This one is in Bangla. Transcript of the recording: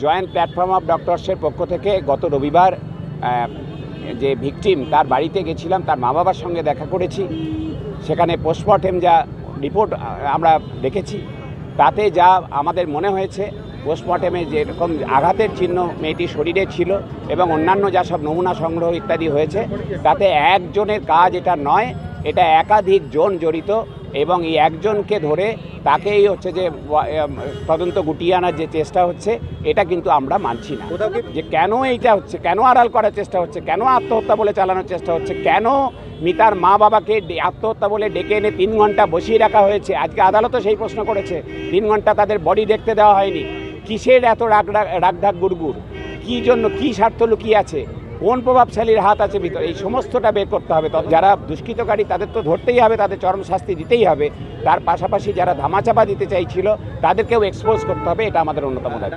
জয়েন্ট প্ল্যাটফর্ম অফ ডক্টরসের পক্ষ থেকে গত রবিবার যে ভিকটিম তার বাড়িতে গেছিলাম, তার মা বাবার সঙ্গে দেখা করেছি। সেখানে পোস্টমর্টেম যা রিপোর্ট আমরা দেখেছি তাতে যা আমাদের মনে হয়েছে, পোস্টমর্টেমে যেরকম আঘাতের চিহ্ন মেয়েটির শরীরে ছিল এবং অন্যান্য যা সব নমুনা সংগ্রহ ইত্যাদি হয়েছে, তাতে একজনের কাজ এটা নয়, এটা একাধিক জন জড়িত এবং এই একজনকে ধরে তাকেই হচ্ছে যে তদন্ত গুটিয়ে আনার যে চেষ্টা হচ্ছে, এটা কিন্তু আমরা মানছি না। যে কেন এইটা হচ্ছে, কেন আড়াল করার চেষ্টা হচ্ছে, কেন আত্মহত্যা বলে চালানোর চেষ্টা হচ্ছে, কেন মিতার মা বাবাকে আত্মহত্যা বলে ডেকে এনে 3 ঘন্টা বসিয়ে রাখা হয়েছে। আজকে আদালতও সেই প্রশ্ন করেছে, 3 ঘন্টা তাদের বডি দেখতে দেওয়া হয়নি। কিসের এত রাগঢাক গুড়গুড়, কী জন্য, কী স্বার্থ লুকিয়ে আছে, কোন প্রভাবশালীর হাত আছে ভিতরে, এই সমস্তটা বের করতে হবে। যারা দুষ্কৃতকারী তাদের তো ধরতেই হবে, তাদের চরম শাস্তি দিতেই হবে। তার পাশাপাশি যারা ধামাচাপা দিতে চাইছিল তাদেরকেও এক্সপোজ করতে হবে, এটা আমাদের অন্যতম দাবি।